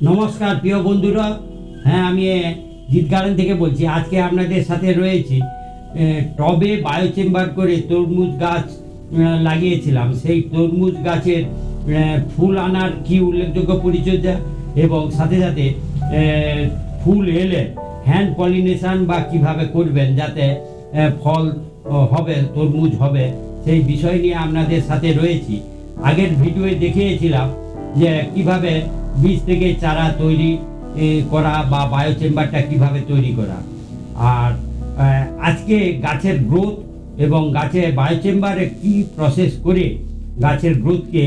নমস্কার প্রিয় বন্ধুরা। হ্যাঁ, আমি জিৎ গার্ডেন থেকে বলছি। আজকে আপনাদের সাথে রয়েছি। টবে বায়োচেম্বার করে তরমুজ গাছ লাগিয়েছিলাম। সেই তরমুজ গাছের ফুল আনার কি উল্লেখযোগ্য পরিচর্যা এবং সাথে সাথে ফুল এলে হ্যান্ড পলিনেশন বা কিভাবে করবেন যাতে ফল হবে, তরমুজ হবে, সেই বিষয় নিয়ে আপনাদের সাথে রয়েছি। আগের ভিডিওয়ে দেখিয়েছিলাম যে কিভাবে বীজ থেকে চারা তৈরি করা বা বায়োচেম্বারটা কিভাবে তৈরি করা। আর আজকে গাছের গ্রোথ এবং গাছের বায়োচেম্বারে কি প্রসেস করে গাছের গ্রোথকে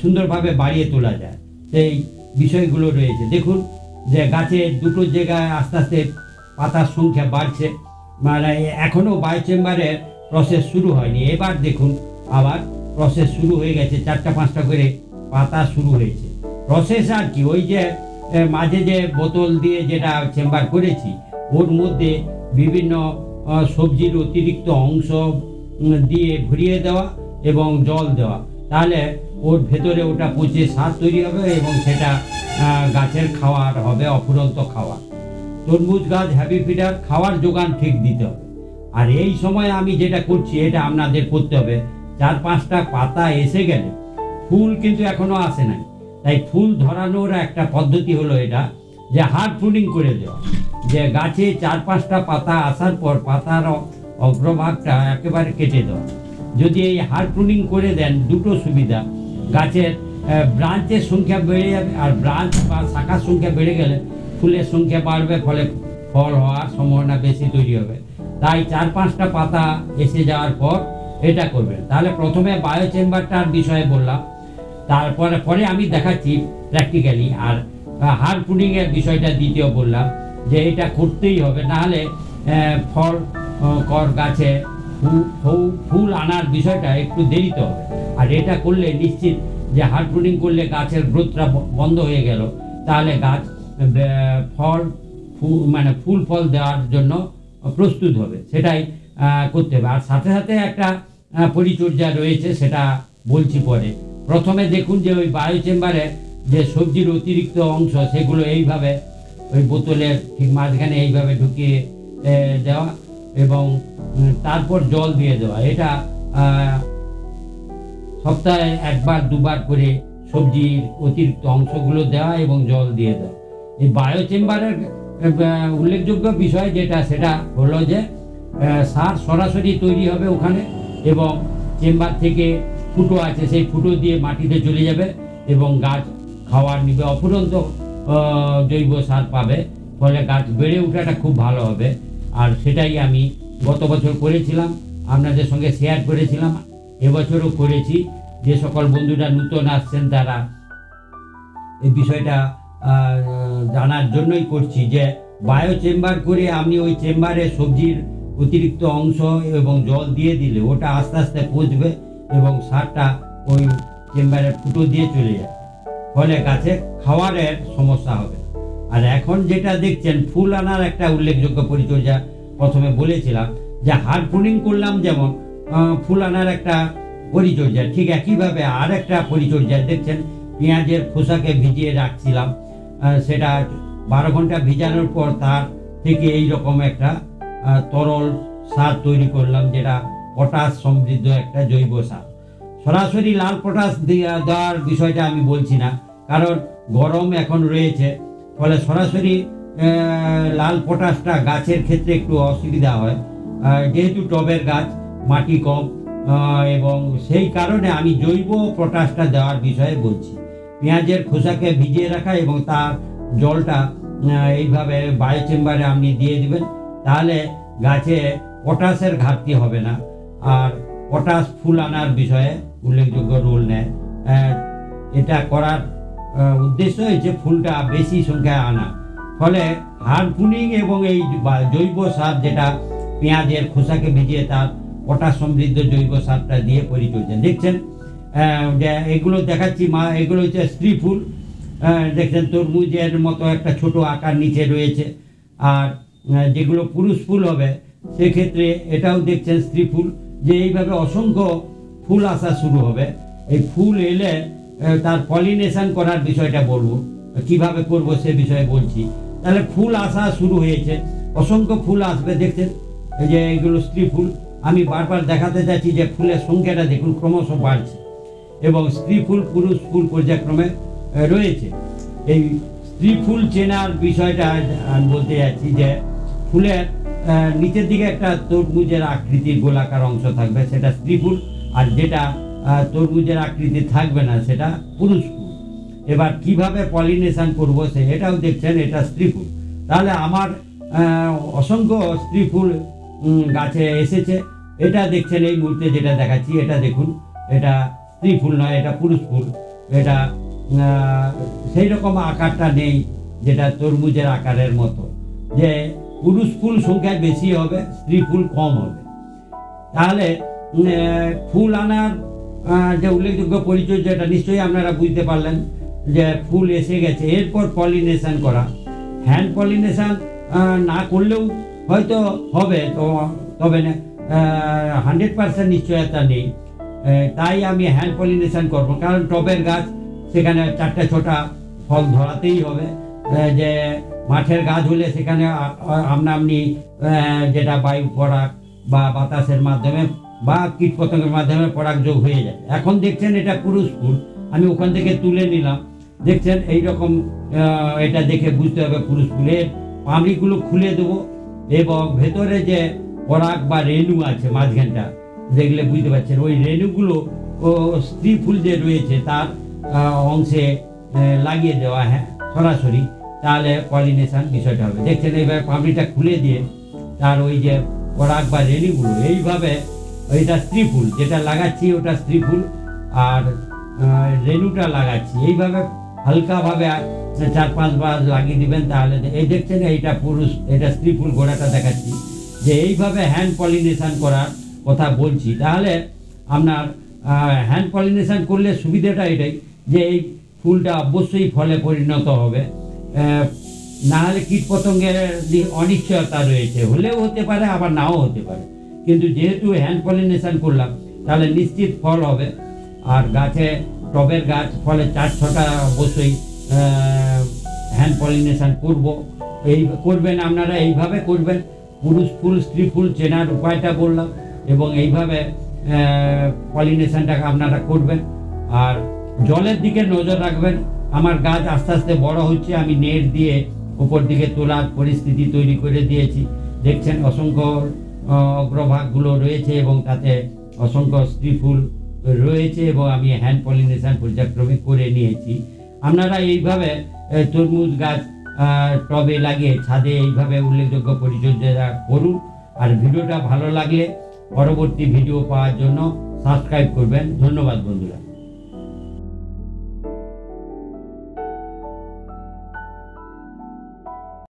সুন্দরভাবে বাড়িয়ে তোলা যায় সেই বিষয়গুলো রয়েছে। দেখুন যে গাছের দুটো জায়গায় আস্তে আস্তে পাতার সংখ্যা বাড়ছে, মানে এখনও বায়োচেম্বারের প্রসেস শুরু হয়নি। এবার দেখুন আবার প্রসেস শুরু হয়ে গেছে, 4টা-5টা করে পাতা শুরু হয়েছে। প্রসেস আর কি, ওই যে মাঝে যে বোতল দিয়ে যেটা চেম্বার করেছি ওর মধ্যে বিভিন্ন সবজির অতিরিক্ত অংশ দিয়ে ভরিয়ে দেওয়া এবং জল দেওয়া, তাহলে ওর ভেতরে ওটা পচে সার তৈরি হবে এবং সেটা গাছের খাওয়ার হবে, অফুরন্ত খাওয়ার। তরমুজ গাছ হ্যাপি ফিডার, খাওয়ার যোগান ঠিক দিতে হবে। আর এই সময় আমি যেটা করছি এটা আপনাদের করতে হবে। 4-5টা পাতা এসে গেলে, ফুল কিন্তু এখনো আসে নাই, তাই ফুল ধরানোর একটা পদ্ধতি হলো এটা যে হার্ড প্রুনিং করে দেওয়া। যে গাছে 4-5টা পাতা আসার পর পাতার অগ্রভাগটা একেবারে কেটে দেওয়া। যদি এই হার্ড প্রুনিং করে দেন, দুটো সুবিধা, গাছের ব্রাঞ্চের সংখ্যা বেড়ে যাবে, আর ব্রাঞ্চ বা শাখার সংখ্যা বেড়ে গেলে ফুলের সংখ্যা বাড়বে, ফলে ফল হওয়ার সম্ভাবনা বেশি তৈরি হবে। তাই 4-5টা পাতা এসে যাওয়ার পর এটা করবেন। তাহলে প্রথমে বায়োচেম্বারটার বিষয়ে বললাম, তারপরে আমি দেখাচ্ছি প্র্যাকটিক্যালি। আর হার্ড প্রুনিংয়ের বিষয়টা দ্বিতীয় বললাম যে এটা করতেই হবে, নাহলে ফল কর গাছে ফুল আনার বিষয়টা একটু দেরিতে হবে। আর এটা করলে নিশ্চিত যে হার্ড প্রুনিং করলে গাছের গ্রোথটা বন্ধ হয়ে গেল, তাহলে গাছ ফুল ফল দেওয়ার জন্য প্রস্তুত হবে। সেটাই করতে হবে। আর সাথে সাথে একটা পরিচর্যা রয়েছে, সেটা বলছি পরে। প্রথমে দেখুন যে ওই বায়োচেম্বারে যে সবজির অতিরিক্ত অংশ সেগুলো এইভাবে ওই বোতলের ঠিক মাঝখানে এইভাবে ঢুকিয়ে দেওয়া এবং তারপর জল দিয়ে দেওয়া। এটা সপ্তাহে 1-2বার করে সবজির অতিরিক্ত অংশগুলো দেওয়া এবং জল দিয়ে দেওয়া। এই বায়োচেম্বারের উল্লেখযোগ্য বিষয় যেটা, সেটা হলো যে সার সরাসরি তৈরি হবে ওখানে এবং চেম্বার থেকে ফুটো আছে, সেই ফুটো দিয়ে মাটিতে চলে যাবে এবং গাছ খাওয়ার নিবে, অফুরন্ত জৈব সার পাবে, ফলে গাছ বেড়ে ওঠাটা খুব ভালো হবে। আর সেটাই আমি গত বছর করেছিলাম, আপনাদের সঙ্গে শেয়ার করেছিলাম, এবছরও করেছি। যে সকল বন্ধুরা নতুন আসছেন তারা এই বিষয়টা জানার জন্যই করছি যে বায়োচেম্বার করে আপনি ওই চেম্বারে সবজির অতিরিক্ত অংশ এবং জল দিয়ে দিলে ওটা আস্তে আস্তে পচবে এবং সারটা ওই চেম্বারের ফুটো দিয়ে চলে যাবে, ফলে গাছে খাওয়ারের সমস্যা হবে। আর এখন যেটা দেখছেন ফুল আনার একটা উল্লেখযোগ্য পরিচর্যা প্রথমে বলেছিলাম যে হার্ড প্রুনিং করলাম, যেমন ফুল আনার একটা পরিচর্যা, ঠিক একইভাবে আর একটা পরিচর্যা দেখছেন, পেঁয়াজের খোসাকে ভিজিয়ে রাখছিলাম, সেটা 12 ঘন্টা ভিজানোর পর তার থেকে এই রকম একটা তরল সার তৈরি করলাম, যেটা পটাশ সমৃদ্ধ একটা জৈব সার। সরাসরি লাল পটাশ দেওয়ার বিষয়টা আমি বলছি না, কারণ গরম এখন রয়েছে, ফলে সরাসরি লাল পটাশটা গাছের ক্ষেত্রে একটু অসুবিধা হয়, যেহেতু টবের গাছ, মাটি কম, এবং সেই কারণে আমি জৈব পটাশটা দেওয়ার বিষয়ে বলছি। পেঁয়াজের খোসাকে ভিজিয়ে রাখা এবং তার জলটা এইভাবে বায়োচেম্বারে আপনি দিয়ে দিবেন, তাহলে গাছে পটাশের ঘাটতি হবে না। আর পটাশ ফুল আনার বিষয়ে উল্লেখযোগ্য রোল নেয়। এটা করার উদ্দেশ্য হচ্ছে ফুলটা বেশি সংখ্যায় আনা, ফলে হার্ড প্রুনিং এবং এই জৈব সার যেটা পেঁয়াজের খোসাকে ভিজিয়ে তার পটাশ সমৃদ্ধ জৈব সারটা দিয়ে পরিচর্যা। দেখছেন যে এগুলো দেখাচ্ছি, এগুলো হচ্ছে স্ত্রী ফুল, দেখছেন তরমুজের মতো একটা ছোট আকার নিচে রয়েছে। আর যেগুলো পুরুষ ফুল হবে সেক্ষেত্রে এটাও দেখছেন স্ত্রী ফুল, যে এইভাবে অসংখ্য ফুল আসা শুরু হবে। এই ফুল এলে তার পলিনেশন করার বিষয়টা বলবো। কিভাবে করব সে বিষয়ে বলছি। তাহলে ফুল আসা শুরু হয়েছে, অসংখ্য ফুল আসবে। দেখছেন এই যে এইগুলো স্ত্রী ফুল। আমি বারবার দেখাতে চাচ্ছি যে ফুলের সংখ্যাটা দেখুন ক্রমশ বাড়ছে এবং স্ত্রী ফুল পুরুষ ফুল পর্যায়ক্রমে রয়েছে। এই স্ত্রী ফুল চেনার বিষয়টা আমি বলতে যাচ্ছি যে ফুলের নিচের দিকে একটা তরমুজের আকৃতির গোলাকার অংশ থাকবে, সেটা স্ত্রী ফুল। আর যেটা তরমুজের আকৃতি থাকবে না সেটা পুরুষ ফুল। এবার কিভাবে পলিনেশন করব এটাও দেখছেন, এটা স্ত্রী ফুল। তাহলে আমার অসংখ্য স্ত্রী ফুল গাছে এসেছে। এটা দেখছেন এই মুহূর্তে যেটা দেখাচ্ছি, এটা দেখুন, এটা স্ত্রী ফুল নয়, এটা পুরুষ ফুল। এটা সেই রকম আকারটা নেই যেটা তরমুজের আকারের মতো, যে পুরুষ ফুল সংখ্যায় বেশি হবে, স্ত্রী ফুল কম হবে। তাহলে ফুল আনার যে উল্লেখযোগ্য পরিচয়, যেটা নিশ্চয়ই আপনারা বুঝতে পারলেন যে ফুল এসে গেছে। এরপর পলিনেশন করা, হ্যান্ড পলিনেশন না করলেও হয়তো হবে, তো তবে না 100% নিশ্চয়তা নেই। তাই আমি হ্যান্ড পলিনেশন করব, কারণ টবের গাছ, সেখানে 4টা ফল ধরাতেই হবে। যে মাঠের গাছ হলে সেখানে আপনি যেটা বায়ু পরাগ বা বাতাসের মাধ্যমে বা কীটপতঙ্গের মাধ্যমে পরাগযোগ হয়ে যায়। এখন দেখছেন এটা পুরুষ ফুল, আমি ওখান থেকে তুলে নিলাম। দেখছেন এইরকম, এটা দেখে বুঝতে হবে পুরুষ ফুলের পাপড়িগুলো খুলে দেবো এবং ভেতরে যে পরাগ বা রেণু আছে মাঝখানটা দেখলে বুঝতে পারছেন, ওই রেণুগুলো স্ত্রী ফুল যে রয়েছে তার অংশে লাগিয়ে দেওয়া, হ্যাঁ সরাসরি, তাহলে পলিনেশন বিষয়টা হবে। দেখছেন এইভাবে পাপড়িটা খুলে দিয়ে তার ওই যে পরাগ বা রেণুগুলো এইভাবে, ওইটা স্ত্রী ফুল যেটা লাগাচ্ছি ওটা স্ত্রী ফুল, আর রেণুটা লাগাচ্ছি এইভাবে হালকাভাবে 4-5 বার লাগিয়ে দিবেন। তাহলে এই দেখছেন এইটা পুরুষ, এটা স্ত্রী ফুল গোড়াটা দেখাচ্ছি। যে এইভাবে হ্যান্ড পলিনেশন করার কথা বলছি। তাহলে আপনার হ্যান্ড পলিনেশন করলে সুবিধাটা এটাই যে এই ফুলটা অবশ্যই ফলে পরিণত হবে। না হলে কীটপতঙ্গের অনিশ্চয়তা রয়েছে, হলেও হতে পারে আবার নাও হতে পারে, কিন্তু যেহেতু হ্যান্ড পলিনেশন করলাম তাহলে নিশ্চিত ফল হবে। আর গাছে, টবের গাছ, ফলে 4-6টা অবশ্যই হ্যান্ড পলিনেশন করবেন আপনারা। এইভাবে করবেন, পুরুষ ফুল স্ত্রী ফুল চেনার উপায়টা বললাম, এবং এইভাবে পলিনেশনটাকে আপনারা করবেন। আর জলের দিকে নজর রাখবেন। আমার গাছ আস্তে আস্তে বড় হচ্ছে, আমি নেট দিয়ে উপর দিকে তোলার পরিস্থিতি তৈরি করে দিয়েছি। দেখছেন অসংখ্য অগ্রভাগগুলো রয়েছে এবং তাতে অসংখ্য স্ত্রী ফুল রয়েছে, এবং আমি হ্যান্ড পলিনেশন পর্যায়ক্রমে করে নিয়েছি। আপনারা এইভাবে তরমুজ গাছ টবে লাগিয়ে ছাদে এইভাবে উল্লেখযোগ্য পরিচর্যা করুন। আর ভিডিওটা ভালো লাগলে পরবর্তী ভিডিও পাওয়ার জন্য সাবস্ক্রাইব করবেন। ধন্যবাদ বন্ধুরা।